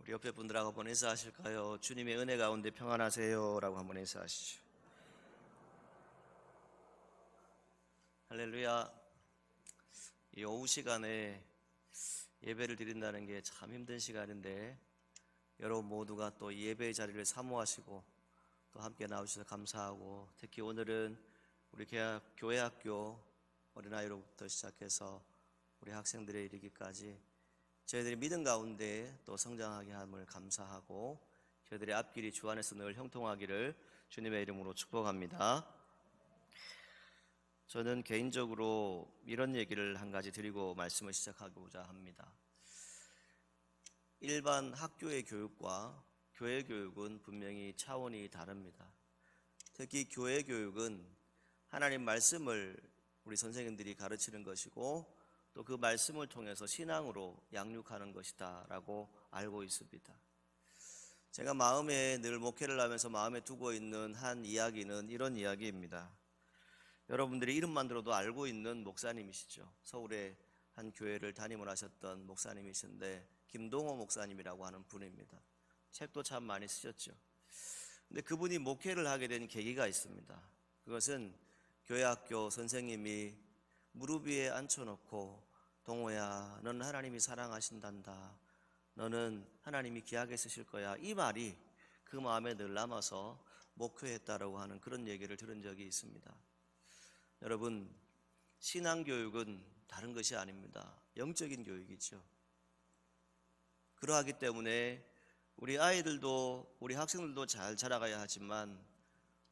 우리 옆에 분들하고 한번 인사하실까요? 주님의 은혜 가운데 평안하세요 라고 한번 인사하시죠. 할렐루야. 이 오후 시간에 예배를 드린다는 게 참 힘든 시간인데 여러분 모두가 또 이 예배의 자리를 사모하시고 또 함께 나오셔서 감사하고, 특히 오늘은 우리 교회 학교 어린아이로부터 시작해서 우리 학생들에 이르기까지 저희들이 믿음 가운데 또 성장하게 함을 감사하고, 저희들의 앞길이 주 안에서 늘 형통하기를 주님의 이름으로 축복합니다. 저는 개인적으로 이런 얘기를 한 가지 드리고 말씀을 시작하고자 합니다. 일반 학교의 교육과 교회 교육은 분명히 차원이 다릅니다. 특히 교회 교육은 하나님 말씀을 우리 선생님들이 가르치는 것이고 또 그 말씀을 통해서 신앙으로 양육하는 것이다 라고 알고 있습니다. 제가 마음에 늘 목회를 하면서 마음에 두고 있는 한 이야기는 이런 이야기입니다. 여러분들이 이름만 들어도 알고 있는 목사님이시죠. 서울의 한 교회를 담임을 하셨던 목사님이신데 김동호 목사님이라고 하는 분입니다. 책도 참 많이 쓰셨죠. 근데 그분이 목회를 하게 된 계기가 있습니다. 그것은 교회 학교 선생님이 무릎 위에 앉혀놓고 동호야, 너는 하나님이 사랑하신단다, 너는 하나님이 귀하게 쓰실 거야, 이 말이 그 마음에 늘 남아서 목회했다라고 하는 그런 얘기를 들은 적이 있습니다. 여러분, 신앙교육은 다른 것이 아닙니다. 영적인 교육이죠. 그러하기 때문에 우리 아이들도 우리 학생들도 잘 자라가야 하지만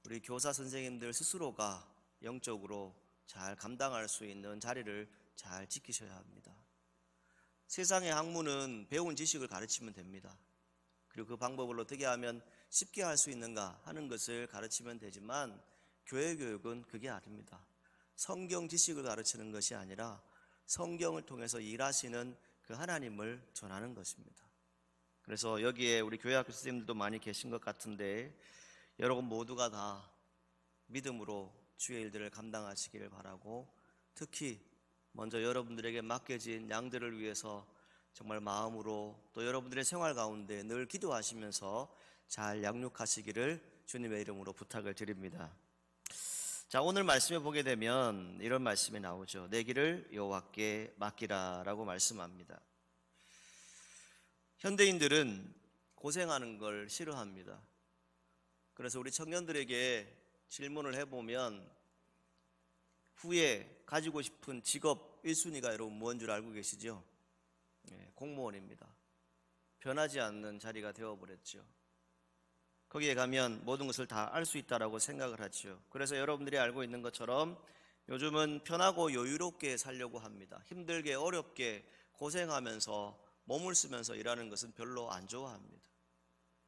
우리 교사 선생님들 스스로가 영적으로 잘 감당할 수 있는 자리를 잘 지키셔야 합니다. 세상의 학문은 배운 지식을 가르치면 됩니다. 그리고 그 방법을 어떻게 하면 쉽게 할 수 있는가 하는 것을 가르치면 되지만 교회 교육은 그게 아닙니다. 성경 지식을 가르치는 것이 아니라 성경을 통해서 일하시는 그 하나님을 전하는 것입니다. 그래서 여기에 우리 교회 학교 선생님들도 많이 계신 것 같은데 여러분 모두가 다 믿음으로 주의 일들을 감당하시기를 바라고, 특히 먼저 여러분들에게 맡겨진 양들을 위해서 정말 마음으로 또 여러분들의 생활 가운데 늘 기도하시면서 잘 양육하시기를 주님의 이름으로 부탁을 드립니다. 자, 오늘 말씀에 보게 되면 이런 말씀이 나오죠. 내 길을 여호와께 맡기라 라고 말씀합니다. 현대인들은 고생하는 걸 싫어합니다. 그래서 우리 청년들에게 질문을 해보면 후에 가지고 싶은 직업 1순위가 여러분 무엇인 줄 알고 계시죠? 공무원입니다. 변하지 않는 자리가 되어버렸죠. 거기에 가면 모든 것을 다 알 수 있다라고 생각을 하죠. 그래서 여러분들이 알고 있는 것처럼 요즘은 편하고 여유롭게 살려고 합니다. 힘들게 어렵게 고생하면서 몸을 쓰면서 일하는 것은 별로 안 좋아합니다.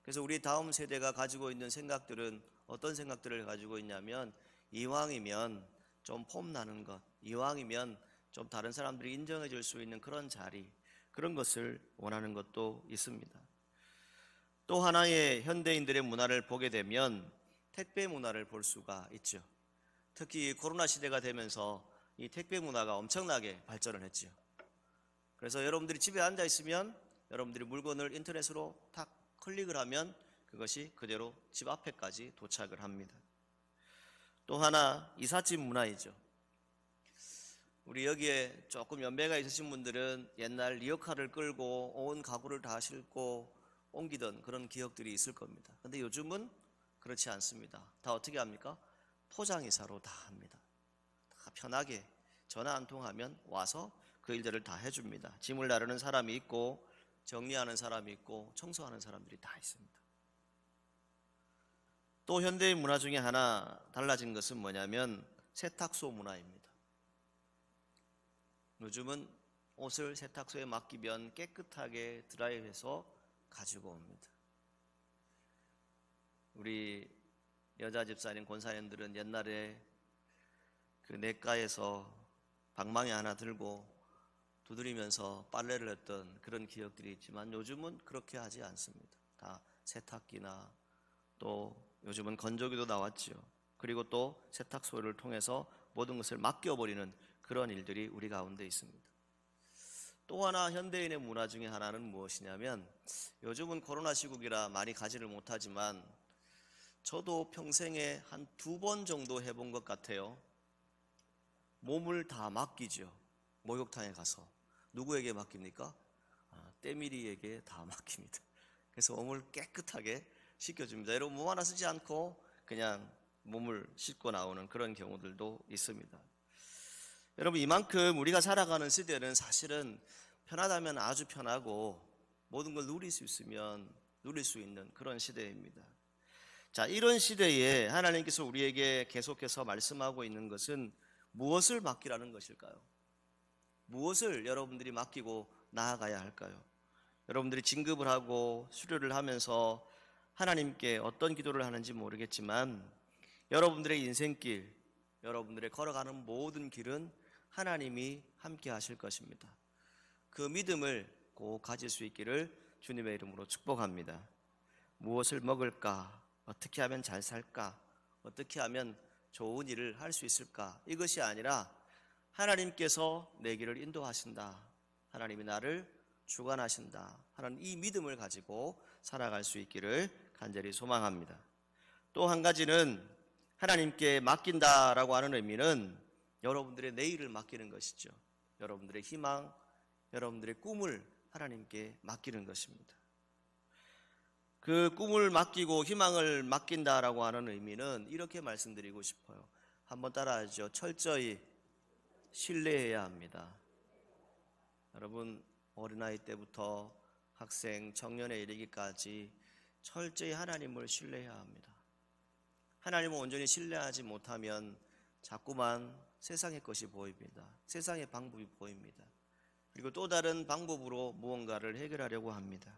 그래서 우리 다음 세대가 가지고 있는 생각들은 어떤 생각들을 가지고 있냐면, 이왕이면 좀 폼나는 것, 이왕이면 좀 다른 사람들이 인정해 줄 수 있는 그런 자리, 그런 것을 원하는 것도 있습니다. 또 하나의 현대인들의 문화를 보게 되면 택배 문화를 볼 수가 있죠. 특히 코로나 시대가 되면서 이 택배 문화가 엄청나게 발전을 했죠. 그래서 여러분들이 집에 앉아 있으면 여러분들이 물건을 인터넷으로 탁 클릭을 하면 그것이 그대로 집 앞에까지 도착을 합니다. 또 하나, 이삿짐 문화이죠. 우리 여기에 조금 연배가 있으신 분들은 옛날 리어카를 끌고 온 가구를 다 싣고 옮기던 그런 기억들이 있을 겁니다. 근데 요즘은 그렇지 않습니다. 다 어떻게 합니까? 포장이사로 다 합니다. 다 편하게 전화 한 통하면 와서 그 일들을 다 해줍니다. 짐을 나르는 사람이 있고 정리하는 사람이 있고 청소하는 사람들이 다 있습니다. 또 현대의 문화 중에 하나 달라진 것은 뭐냐면 세탁소 문화입니다. 요즘은 옷을 세탁소에 맡기면 깨끗하게 드라이해서 가지고 옵니다. 우리 여자 집사님, 권사님들은 옛날에 그 냇가에서 방망이 하나 들고 두드리면서 빨래를 했던 그런 기억들이 있지만 요즘은 그렇게 하지 않습니다. 다 세탁기나 또 요즘은 건조기도 나왔죠. 그리고 또 세탁소를 통해서 모든 것을 맡겨버리는 그런 일들이 우리 가운데 있습니다. 또 하나 현대인의 문화 중에 하나는 무엇이냐면, 요즘은 코로나 시국이라 많이 가지를 못하지만 저도 평생에 한 2번 정도 해본 것 같아요. 몸을 다 맡기죠. 목욕탕에 가서. 누구에게 맡깁니까? 때밀이에게 다 맡깁니다. 그래서 몸을 깨끗하게 씻겨줍니다. 여러분, 몸 하나 쓰지 않고 그냥 몸을 씻고 나오는 그런 경우들도 있습니다. 여러분, 이만큼 우리가 살아가는 시대는 사실은 편하다면 아주 편하고 모든 걸 누릴 수 있으면 누릴 수 있는 그런 시대입니다. 자, 이런 시대에 하나님께서 우리에게 계속해서 말씀하고 있는 것은 무엇을 맡기라는 것일까요? 무엇을 여러분들이 맡기고 나아가야 할까요? 여러분들이 진급을 하고 수료를 하면서 하나님께 어떤 기도를 하는지 모르겠지만 여러분들의 인생길, 여러분들의 걸어가는 모든 길은 하나님이 함께 하실 것입니다. 그 믿음을 꼭 가질 수 있기를 주님의 이름으로 축복합니다. 무엇을 먹을까? 어떻게 하면 잘 살까? 어떻게 하면 좋은 일을 할 수 있을까? 이것이 아니라 하나님께서 내 길을 인도하신다. 하나님이 나를 주관하신다. 하는 이 믿음을 가지고 살아갈 수 있기를 간절히 소망합니다. 또 한 가지는 하나님께 맡긴다라고 하는 의미는 여러분들의 내일을 맡기는 것이죠. 여러분들의 희망, 여러분들의 꿈을 하나님께 맡기는 것입니다. 그 꿈을 맡기고 희망을 맡긴다라고 하는 의미는 이렇게 말씀드리고 싶어요. 한번 따라하죠. 철저히 신뢰해야 합니다. 여러분, 어린아이 때부터 학생, 청년에 이르기까지 철저히 하나님을 신뢰해야 합니다. 하나님을 온전히 신뢰하지 못하면 자꾸만 세상의 것이 보입니다. 세상의 방법이 보입니다. 그리고 또 다른 방법으로 무언가를 해결하려고 합니다.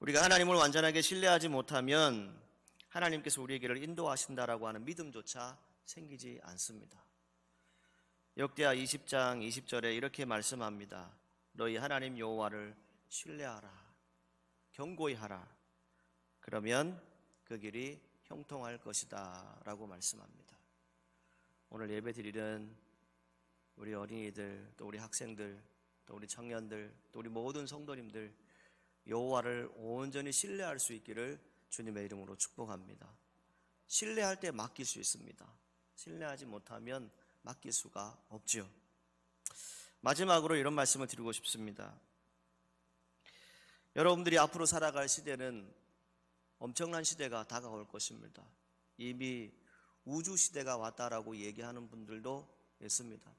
우리가 하나님을 완전하게 신뢰하지 못하면 하나님께서 우리에게를 인도하신다라고 하는 믿음조차 생기지 않습니다. 역대하 20장 20절에 이렇게 말씀합니다. 너희 하나님 여호와를 신뢰하라. 견고히 하라. 그러면 그 길이 형통할 것이다 라고 말씀합니다. 오늘 예배 드리는 우리 어린이들, 또 우리 학생들, 또 우리 청년들, 또 우리 모든 성도님들 여호와를 온전히 신뢰할 수 있기를 주님의 이름으로 축복합니다. 신뢰할 때 맡길 수 있습니다. 신뢰하지 못하면 맡길 수가 없지요. 마지막으로 이런 말씀을 드리고 싶습니다. 여러분들이 앞으로 살아갈 시대는 엄청난 시대가 다가올 것입니다. 이미 우주 시대가 왔다라고 얘기하는 분들도 있습니다.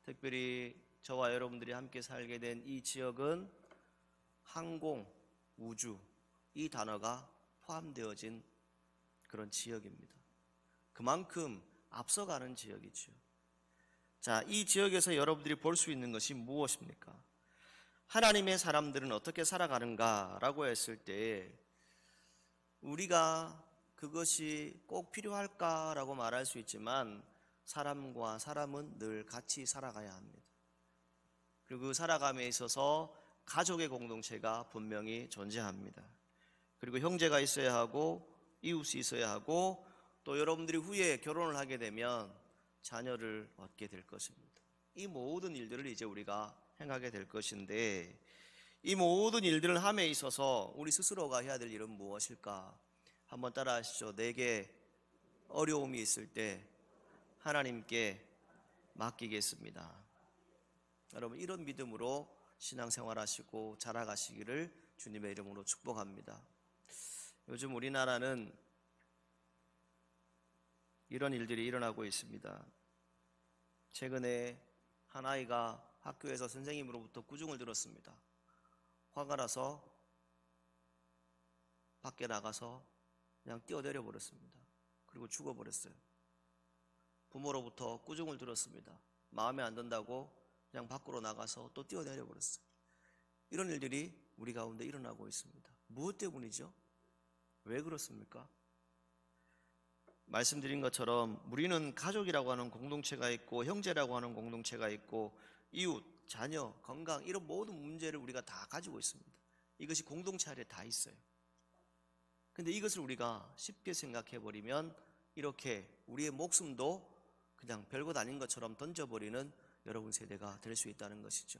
특별히 저와 여러분들이 함께 살게 된 이 지역은 항공, 우주 이 단어가 포함되어진 그런 지역입니다. 그만큼 앞서가는 지역이죠. 자, 이 지역에서 여러분들이 볼 수 있는 것이 무엇입니까? 하나님의 사람들은 어떻게 살아가는가라고 했을 때 우리가 그것이 꼭 필요할까라고 말할 수 있지만 사람과 사람은 늘 같이 살아가야 합니다. 그리고 그 살아감에 있어서 가족의 공동체가 분명히 존재합니다. 그리고 형제가 있어야 하고 이웃이 있어야 하고 또 여러분들이 후에 결혼을 하게 되면 자녀를 얻게 될 것입니다. 이 모든 일들을 이제 우리가 행하게 될 것인데 이 모든 일들을 함에 있어서 우리 스스로가 해야 될 일은 무엇일까? 한번 따라 하시죠. 내게 어려움이 있을 때 하나님께 맡기겠습니다. 여러분, 이런 믿음으로 신앙생활 하시고 자라가시기를 주님의 이름으로 축복합니다. 요즘 우리나라는 이런 일들이 일어나고 있습니다. 최근에 한 아이가 학교에서 선생님으로부터 구중을 들었습니다. 화가 나서 밖에 나가서 그냥 뛰어내려 버렸습니다. 그리고 죽어버렸어요. 부모로부터 꾸중을 들었습니다. 마음에 안 든다고 그냥 밖으로 나가서 또 뛰어내려 버렸어요. 이런 일들이 우리 가운데 일어나고 있습니다. 무엇 때문이죠? 왜 그렇습니까? 말씀드린 것처럼 우리는 가족이라고 하는 공동체가 있고 형제라고 하는 공동체가 있고 이웃, 자녀, 건강 이런 모든 문제를 우리가 다 가지고 있습니다. 이것이 공동체 안에 다 있어요. 근데 이것을 우리가 쉽게 생각해 버리면 이렇게 우리의 목숨도 그냥 별것 아닌 것처럼 던져버리는 여러분 세대가 될 수 있다는 것이죠.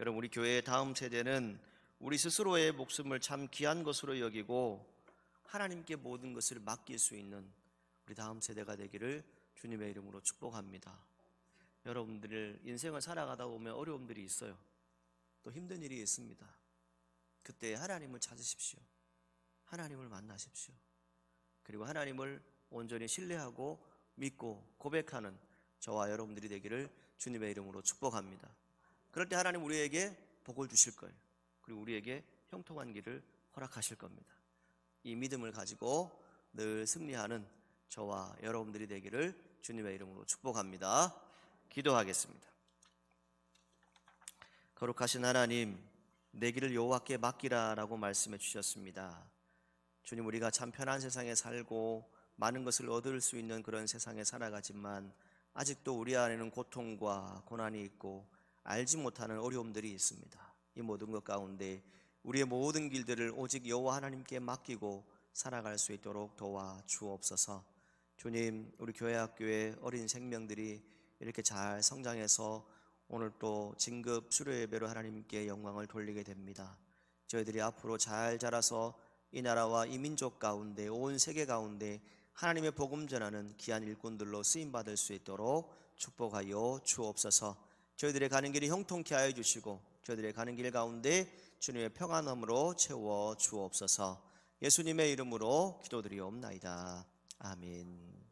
여러분, 우리 교회의 다음 세대는 우리 스스로의 목숨을 참 귀한 것으로 여기고 하나님께 모든 것을 맡길 수 있는 우리 다음 세대가 되기를 주님의 이름으로 축복합니다. 여러분들 인생을 살아가다 보면 어려움들이 있어요. 또 힘든 일이 있습니다. 그때 하나님을 찾으십시오. 하나님을 만나십시오. 그리고 하나님을 온전히 신뢰하고 믿고 고백하는 저와 여러분들이 되기를 주님의 이름으로 축복합니다. 그럴 때 하나님 우리에게 복을 주실 거예요. 그리고 우리에게 형통한 길을 허락하실 겁니다. 이 믿음을 가지고 늘 승리하는 저와 여러분들이 되기를 주님의 이름으로 축복합니다. 기도하겠습니다. 거룩하신 하나님, 내 길을 여호와께 맡기라라고 말씀해 주셨습니다. 주님, 우리가 참 편한 세상에 살고 많은 것을 얻을 수 있는 그런 세상에 살아가지만 아직도 우리 안에는 고통과 고난이 있고 알지 못하는 어려움들이 있습니다. 이 모든 것 가운데 우리의 모든 길들을 오직 여호와 하나님께 맡기고 살아갈 수 있도록 도와 주옵소서. 주님, 우리 교회 학교의 어린 생명들이 이렇게 잘 성장해서 오늘 또 진급 수료 예배로 하나님께 영광을 돌리게 됩니다. 저희들이 앞으로 잘 자라서 이 나라와 이 민족 가운데 온 세계 가운데 하나님의 복음 전하는 귀한 일꾼들로 쓰임 받을 수 있도록 축복하여 주옵소서. 저희들의 가는 길이 형통케 하여 주시고 저희들의 가는 길 가운데 주님의 평안함으로 채워 주옵소서. 예수님의 이름으로 기도드리옵나이다. 아멘.